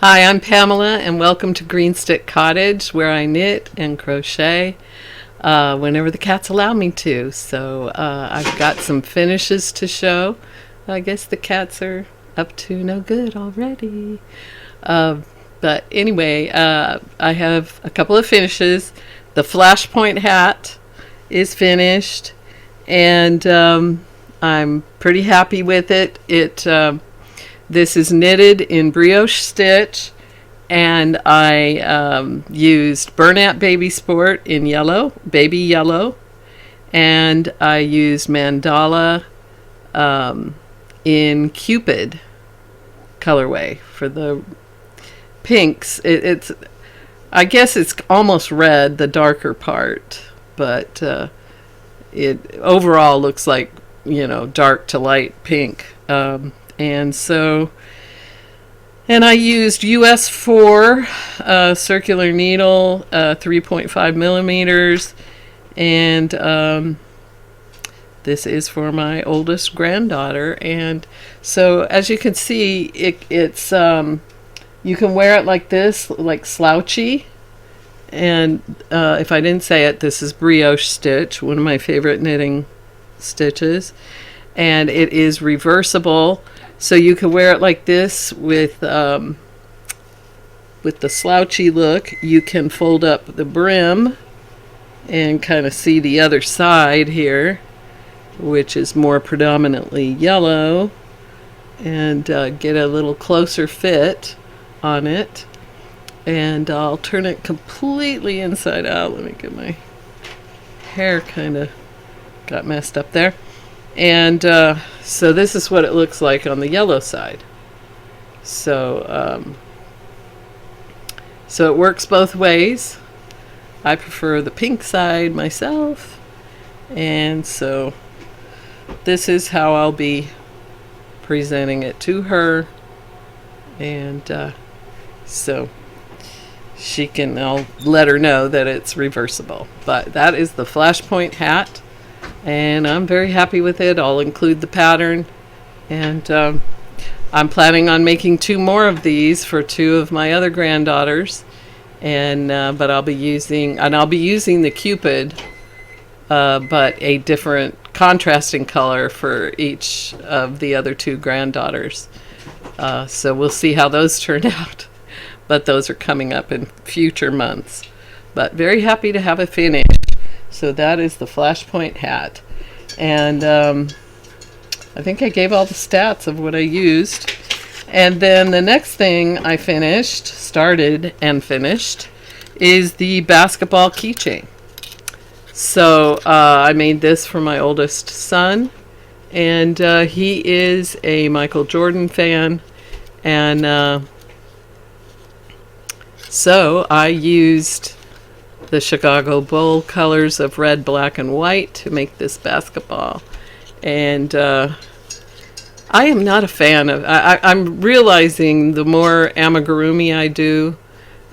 Hi, I'm Pamela, and welcome to Green Stick Cottage, where I knit and crochet whenever the cats allow me to. So I've got some finishes to show. I guess the cats are up to no good already. But anyway, I have a couple of finishes. The Flashpoint hat is finished, and I'm pretty happy with it. This is knitted in brioche stitch, and I used Bernat Baby Sport in yellow, baby yellow, and I used Mandala in Cupid colorway for the pinks. I guess it's almost red, the darker part, but it overall looks like, dark to light pink. And I used US 4 circular needle, 3.5 millimeters, and this is for my oldest granddaughter. And so, as you can see, it's you can wear it like this, like slouchy. And if I didn't say it, this is brioche stitch, one of my favorite knitting stitches, and it is reversible. So you can wear it like this with the slouchy look. You can fold up the brim and kind of see the other side here, which is more predominantly yellow, and get a little closer fit on it. And I'll turn it completely inside out. Let me get my hair kind of got messed up there. And so this is what it looks like on the yellow side. So it works both ways. I prefer the pink side myself. And so this is how I'll be presenting it to her. And so I'll let her know that it's reversible. But that is the Flashpoint hat. And I'm very happy with it. I'll include the pattern, and I'm planning on making 2 more of these for 2 of my other granddaughters, and but I'll be using the Cupid, but a different contrasting color for each of the other 2 granddaughters. So we'll see how those turn out, but those are coming up in future months. But very happy to have it finished. So that is the Flashpoint hat. And I think I gave all the stats of what I used. And then the next thing I started and finished, is the basketball keychain. So I made this for my oldest son. And he is a Michael Jordan fan. And so I used the Chicago Bull colors of red, black, and white to make this basketball. And I am not a fan of, I'm realizing the more amigurumi I do,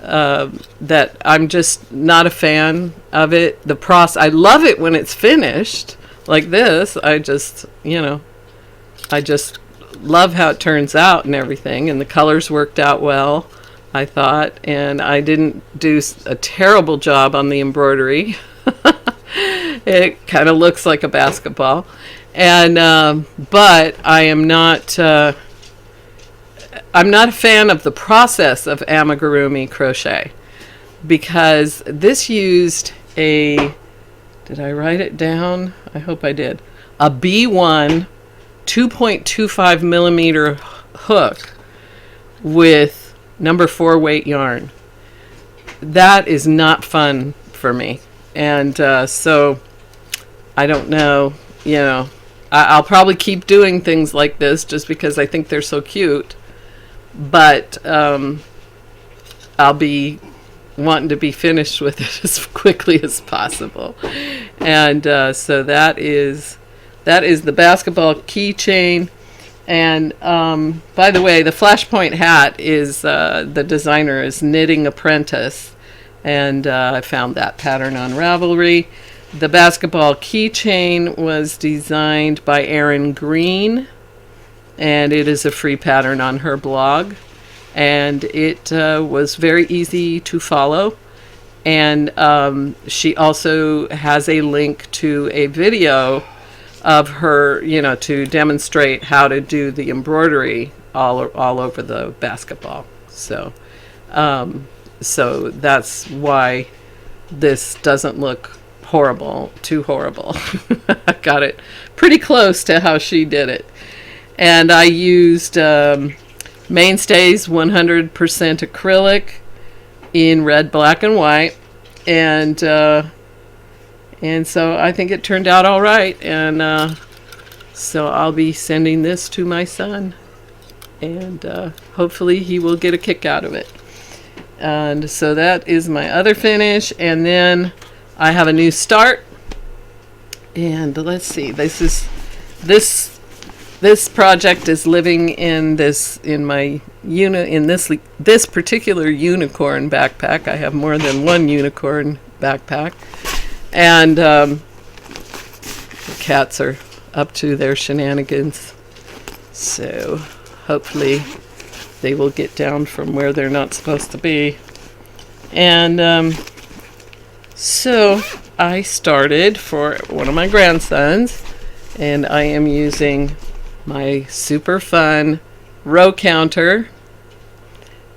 that I'm just not a fan of it. I love it when it's finished like this. I just love how it turns out and everything, and the colors worked out well, I thought, and I didn't do a terrible job on the embroidery. It kind of looks like a basketball, and but I'm not a fan of the process of amigurumi crochet, because this used did I write it down? I hope I did. A B1 2.25 millimeter hook with number 4 weight yarn. That is not fun for me. And so I don't know, I'll probably keep doing things like this just because I think they're so cute. But I'll be wanting to be finished with it as quickly as possible. And so that is the basketball keychain. And by the way, the Flashpoint hat is the designer is Knitting Apprentice, and I found that pattern on Ravelry. The basketball keychain was designed by Erin Green, and it is a free pattern on her blog. and it was very easy to follow. And she also has a link to a video of her, to demonstrate how to do the embroidery all over the basketball. So that's why this doesn't look too horrible. I got it pretty close to how she did it. And I used Mainstays 100% acrylic in red, black, and white. And so I think it turned out all right. And so I'll be sending this to my son. And hopefully he will get a kick out of it. And so that is my other finish. And then I have a new start. And let's see, this project is living in this particular unicorn backpack. I have more than one unicorn backpack. And the cats are up to their shenanigans. So hopefully they will get down from where they're not supposed to be. And so I started for one of my grandsons, and I am using my super fun row counter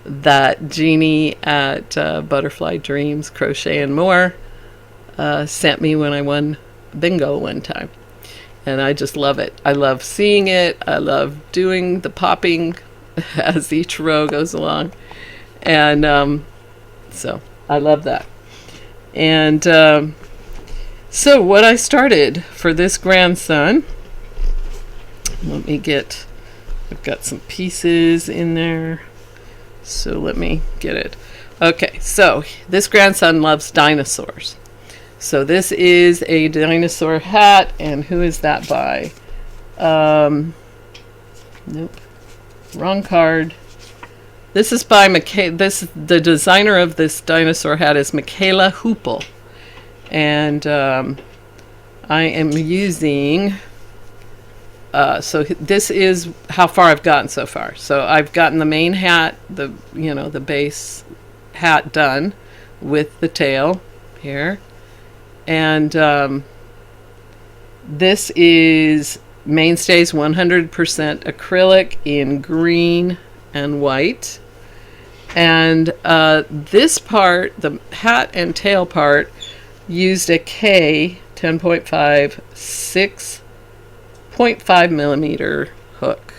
that Jeannie at Butterfly Dreams Crochet and More sent me when I won bingo one time. And I just love it. I love seeing it. I love doing the popping as each row goes along. And so I love that. And so what I started for this grandson, I've got some pieces in there. So let me get it. Okay, so this grandson loves dinosaurs. So this is a dinosaur hat, and who is that by? Nope, wrong card. This is by the designer of this dinosaur hat is Michaela Hoople. And I am using, so this is how far I've gotten so far. So I've gotten the main hat, the base hat done with the tail here. And this is Mainstays 100% acrylic in green and white. And this part, the hat and tail part, used a K 10.5 6.5 millimeter hook.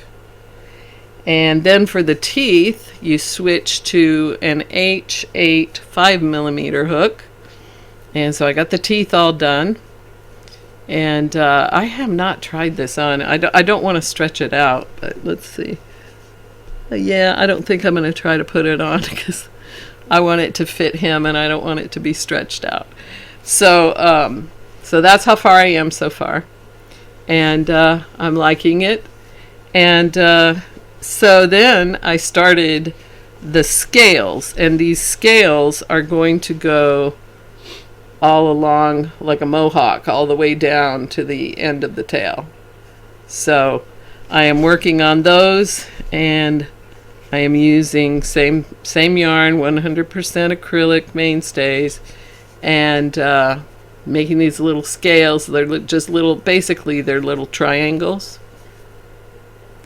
And then for the teeth, you switch to an H8 5 millimeter hook. And so I got the teeth all done. And I have not tried this on. I don't want to stretch it out, but let's see. Yeah, I don't think I'm going to try to put it on because I want it to fit him and I don't want it to be stretched out. So so that's how far I am so far. And I'm liking it. And so then I started the scales. And these scales are going to go all along like a mohawk, all the way down to the end of the tail. So I am working on those, and I am using same yarn, 100% acrylic mainstays, and making these little scales. They're just little, basically they're little triangles,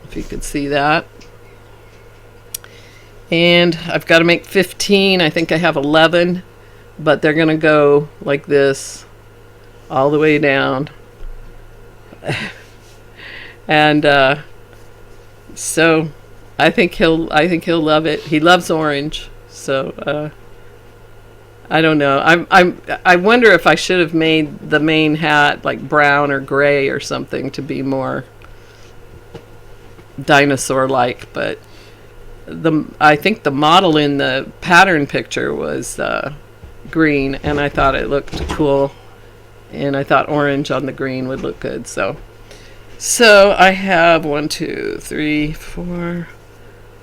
if you could see that. And I've got to make 15. I think I have 11, but they're going to go like this all the way down. And so I think he'll love it. He loves orange, so I don't know. I wonder if I should have made the main hat like brown or gray or something to be more dinosaur-like, but I think the model in the pattern picture was green, and I thought it looked cool, and I thought orange on the green would look good. So I have 1, 2, 3, 4,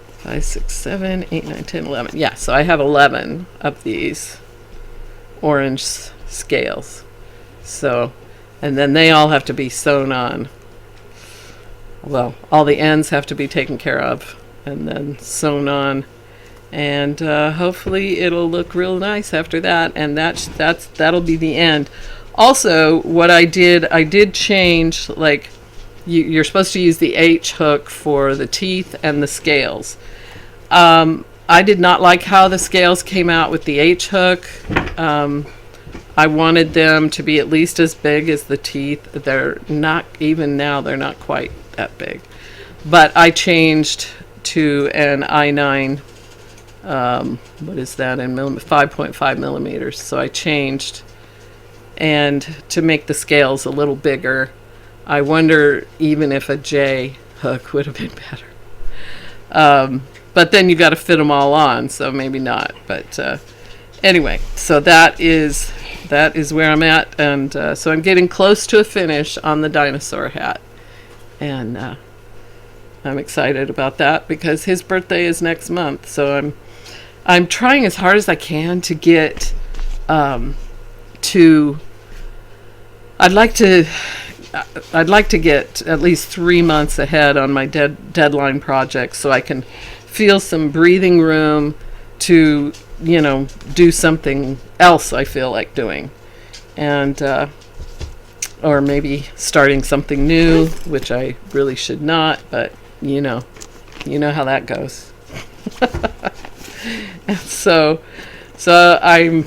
5, 6, 7, 8, 9, 10, 11. Yeah, so I have 11 of these orange scales. So, and then they all have to be sewn on. Well, all the ends have to be taken care of and then sewn on and hopefully it'll look real nice after that, and that'll be the end. Also, what I did change, like, you're supposed to use the H hook for the teeth and the scales. I did not like how the scales came out with the H hook. I wanted them to be at least as big as the teeth. They're not, even now, they're not quite that big. But I changed to an I9, what is that in 5.5 millimeters. So I changed, and to make the scales a little bigger. I wonder even if a J hook would have been better. But then you got to fit them all on, so maybe not. But anyway, so that is where I'm at, and so I'm getting close to a finish on the dinosaur hat, and I'm excited about that because his birthday is next month. So I'm trying as hard as I can to get to. I'd like to get at least 3 months ahead on my deadline projects, so I can feel some breathing room to, do something else I feel like doing, and or maybe starting something new, which I really should not, but you know how that goes. And so I'm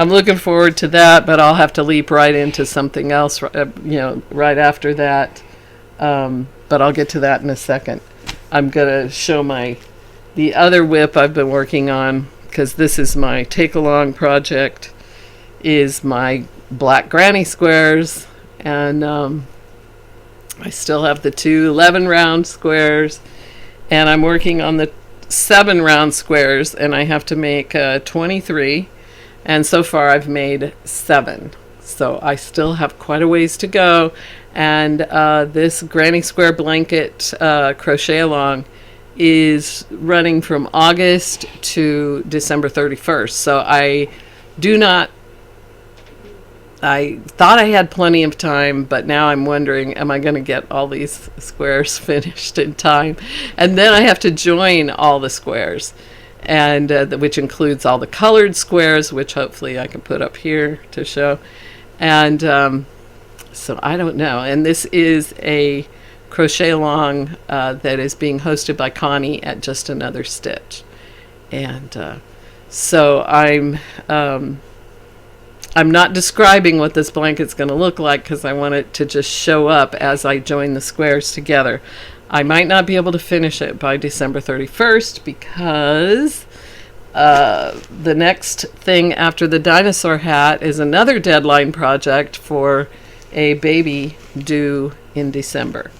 looking forward to that, but I'll have to leap right into something else, right after that. But I'll get to that in a second. I'm gonna show the other whip I've been working on, because this is my take-along project, is my black granny squares, and I still have the two 11 round squares, and I'm working on the 7 round squares, and I have to make 23, and so far I've made 7. So I still have quite a ways to go, and this granny square blanket crochet along is running from August to December 31st. So I thought I had plenty of time, but now I'm wondering, am I going to get all these squares finished in time? And then I have to join all the squares, and which includes all the colored squares, which hopefully I can put up here to show. And so I don't know. And this is a crochet along that is being hosted by Connie at Just Another Stitch. And so I'm not describing what this blanket's going to look like, because I want it to just show up as I join the squares together. I might not be able to finish it by December 31st because the next thing after the dinosaur hat is another deadline project for a baby due in December.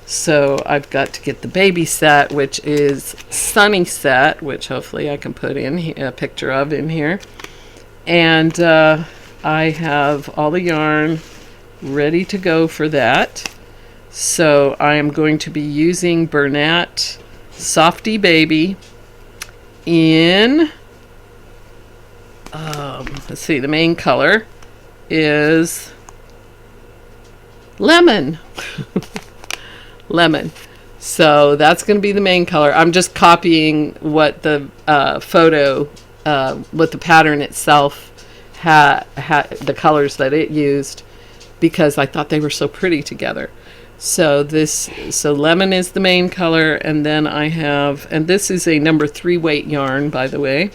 So I've got to get the baby set, which is Sunny Set, which hopefully I can put in a picture of in here. And I have all the yarn ready to go for that. So I am going to be using Bernat Softy Baby in, let's see, the main color is lemon. Lemon. So that's going to be the main color. I'm just copying what the photo, what the pattern itself had, the colors that it used, because I thought they were so pretty together. So lemon is the main color, and then I have, and this is a number 3 weight yarn, by the way,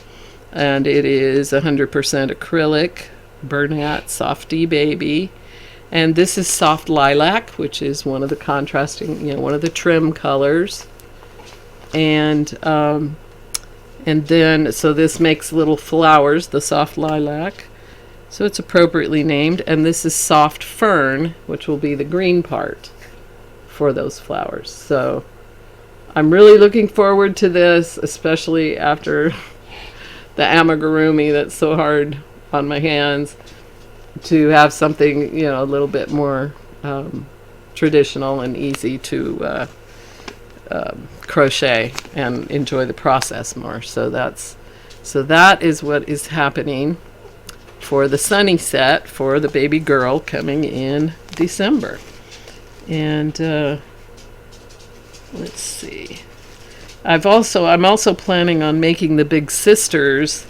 and it is 100% acrylic, Bernat Softy Baby. And this is Soft Lilac, which is one of the contrasting, one of the trim colors. And then, so this makes little flowers, the Soft Lilac. So it's appropriately named. And this is Soft Fern, which will be the green part for those flowers. So I'm really looking forward to this, especially after the amigurumi that's so hard on my hands, to have something, a little bit more traditional and easy to crochet and enjoy the process more. So that is what is happening for the Sunny Set for the baby girl coming in December. And let's see. I'm also planning on making the Big Sisters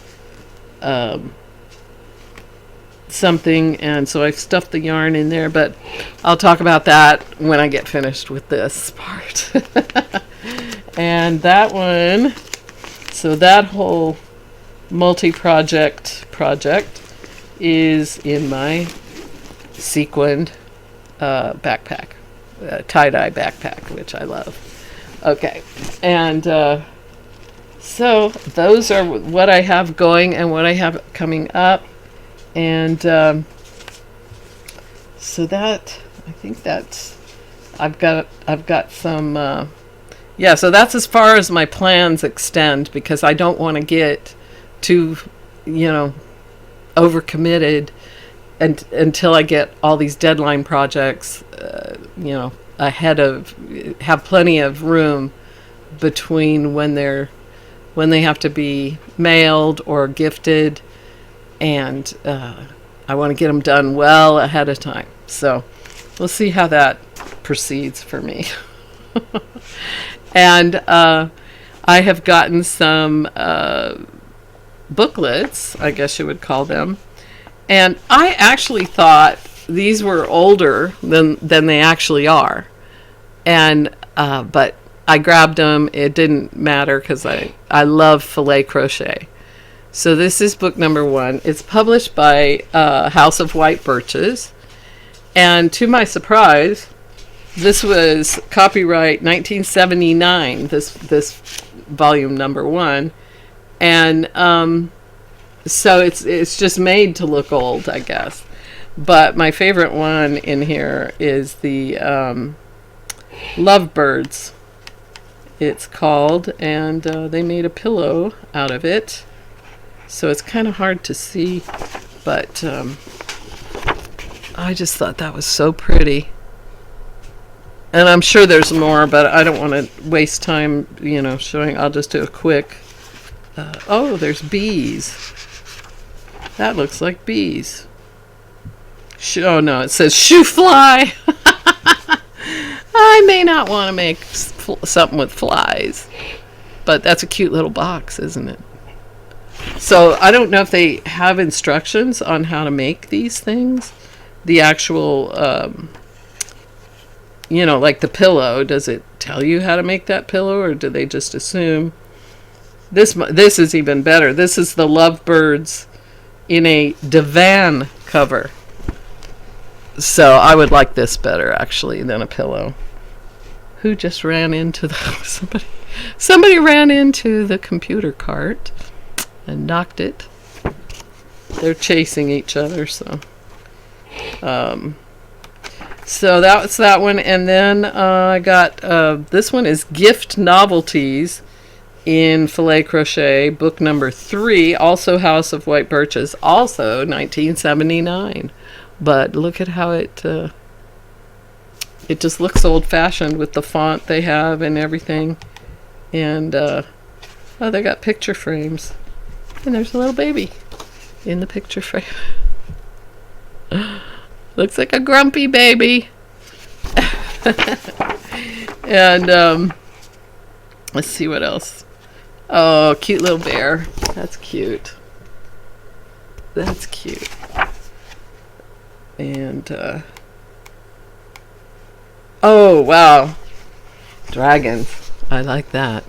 something, and so I've stuffed the yarn in there, but I'll talk about that when I get finished with this part. And that one, so that whole multi-project project is in my sequined backpack, tie-dye backpack, which I love. Okay, and so those are what I have going and what I have coming up. And so that, I think that's, I've got some, so that's as far as my plans extend, because I don't want to get too, overcommitted until I get all these deadline projects, ahead of, have plenty of room between when they have to be mailed or gifted. And I want to get them done well ahead of time. So we'll see how that proceeds for me. And I have gotten some booklets, I guess you would call them. And I actually thought these were older than they actually are. And but I grabbed them. It didn't matter because I love filet crochet. So this is book number 1. It's published by House of White Birches. And to my surprise, this was copyright 1979, this volume number 1. And so it's just made to look old, I guess. But my favorite one in here is the Lovebirds, it's called. And they made a pillow out of it. So it's kind of hard to see, but I just thought that was so pretty. And I'm sure there's more, but I don't want to waste time, showing. I'll just do a quick. Oh, there's bees. That looks like bees. Oh, no, it says shoe fly. I may not want to make something with flies, but that's a cute little box, isn't it? So I don't know if they have instructions on how to make these things. The actual, like the pillow. Does it tell you how to make that pillow, or do they just assume? This is even better. This is the Lovebirds in a divan cover. So I would like this better, actually, than a pillow. Who just ran into the... Somebody ran into the computer cart and knocked it. They're chasing each other, so so that's that one. And then I got this one is Gift Novelties in Filet Crochet, book number 3, also House of White Birches, also 1979. But look at how it just looks old-fashioned with the font they have and everything. And they got picture frames. And there's a little baby in the picture frame. Looks like a grumpy baby. And let's see what else. Oh, cute little bear. That's cute. That's cute. And oh, wow. Dragons. I like that.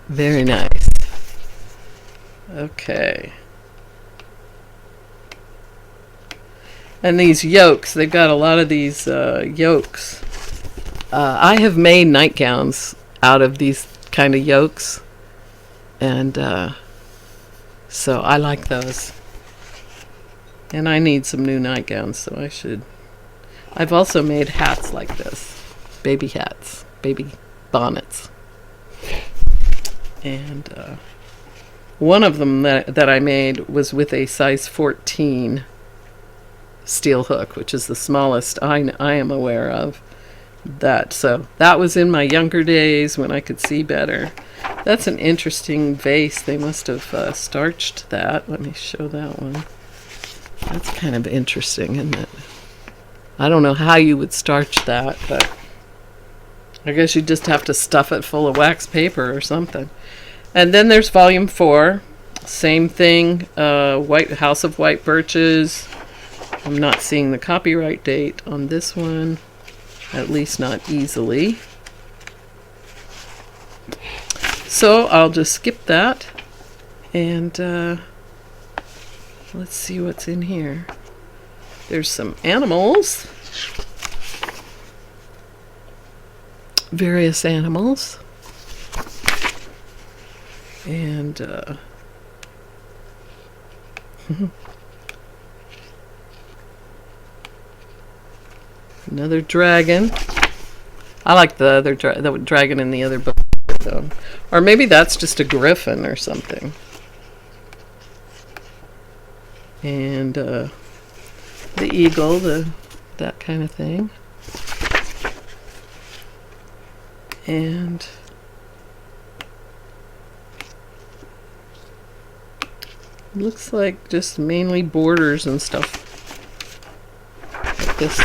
Very nice. Okay. And these yolks, they've got a lot of these yolks. I have made nightgowns out of these kind of yolks. And so I like those. And I need some new nightgowns, so I should. I've also made hats like this. Baby hats. Baby bonnets. And one of them that I made was with a size 14 steel hook, which is the smallest I am aware of. So that was in my younger days when I could see better. That's an interesting vase. They must have starched that. Let me show that one. That's kind of interesting, isn't it? I don't know how you would starch that, but I guess you just have to stuff it full of wax paper or something. And then there's volume 4. Same thing, White House of White Birches. I'm not seeing the copyright date on this one, at least not easily. So I'll just skip that. And let's see what's in here. There's some animals. Various animals. And another dragon. I like the other the dragon in the other book, though. Or maybe that's just a griffin or something. And the eagle, that kind of thing. And looks like just mainly borders and stuff like this,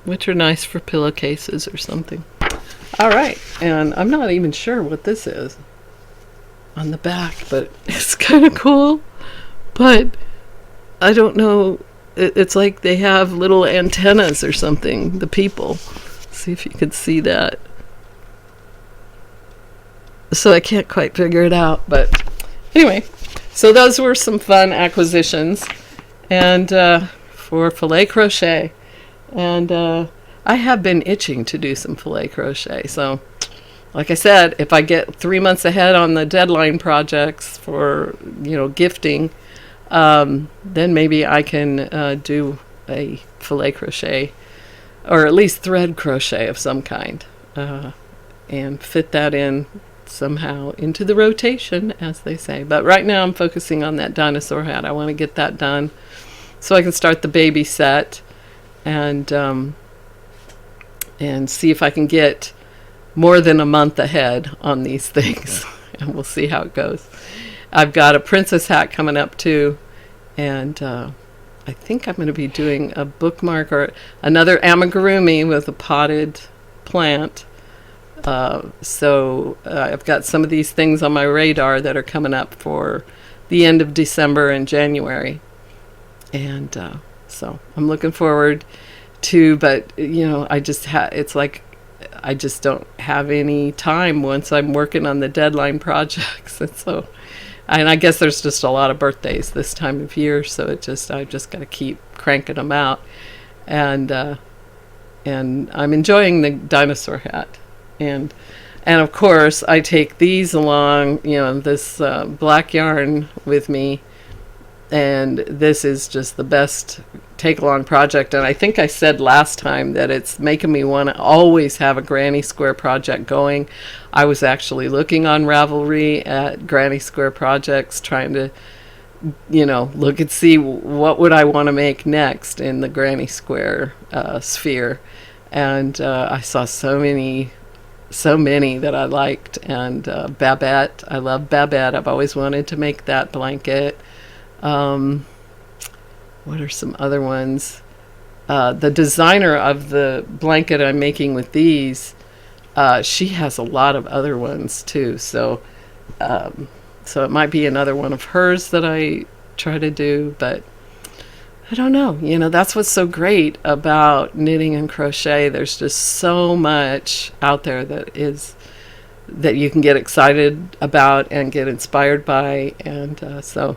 which are nice for pillowcases or something. All right, and I'm not even sure what this is on the back, but it's kind of cool. But I don't know. It's like they have little antennas or something, the people. See if you can see that. So I can't quite figure it out, but anyway, so those were some fun acquisitions, and for filet crochet, and I have been itching to do some filet crochet. So like I said, if I get 3 months ahead on the deadline projects for, gifting, then maybe I can do a filet crochet, or at least thread crochet of some kind, and fit that in somehow into the rotation, as they say. But right now I'm focusing on that dinosaur hat. I want to get that done so I can start the baby set, and see if I can get more than a month ahead on these things. And we'll see how it goes. I've got a princess hat coming up too, and I think I'm going to be doing a bookmark or another amigurumi with a potted plant. So I've got some of these things on my radar that are coming up for the end of December and January. And so I'm looking forward to, but I just it's like I just don't have any time once I'm working on the deadline projects. And I guess there's just a lot of birthdays this time of year, so I just got to keep cranking them out. And I'm enjoying the dinosaur hat. And of course I take these along, this black yarn with me, and this is just the best take along project. And I think I said last time that it's making me want to always have a granny square project going. I was actually looking on Ravelry at granny square projects, trying to look and see what would I want to make next in the granny square sphere. And I saw so many that I liked. And Babette, I love Babette. I've always wanted to make that blanket. What are some other ones? The designer of the blanket I'm making with these, she has a lot of other ones too. So it might be another one of hers that I try to do, but I don't know. That's what's so great about knitting and crochet. There's just so much out there that you can get excited about and get inspired by. And so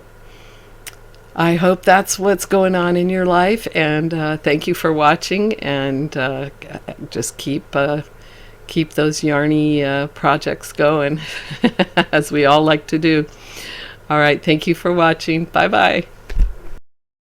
I hope that's what's going on in your life. And thank you for watching. And just keep those yarny projects going, as we all like to do. All right. Thank you for watching. Bye-bye.